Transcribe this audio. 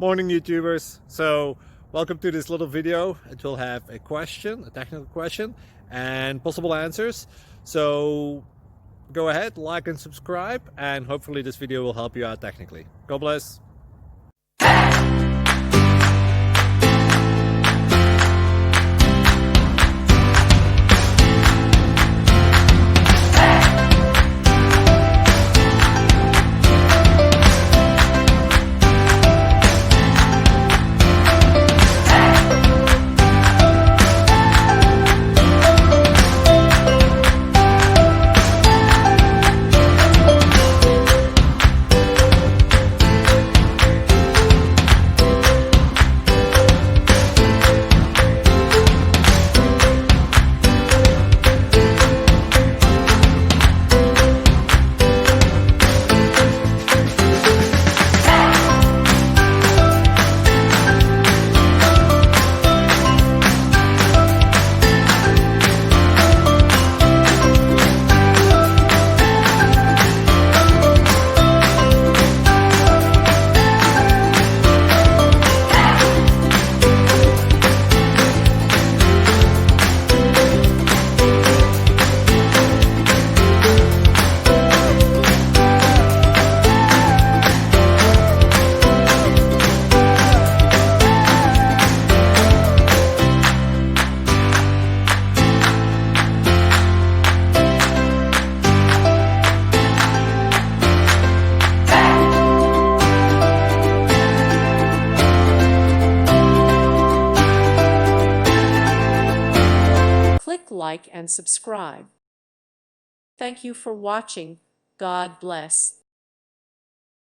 Morning YouTubers. So welcome to this little video. It will have a question, a technical question, and possible answers. So go ahead, like and subscribe, and hopefully this video will help you out technically. God bless. Click like and subscribe. Thank you for watching. God bless.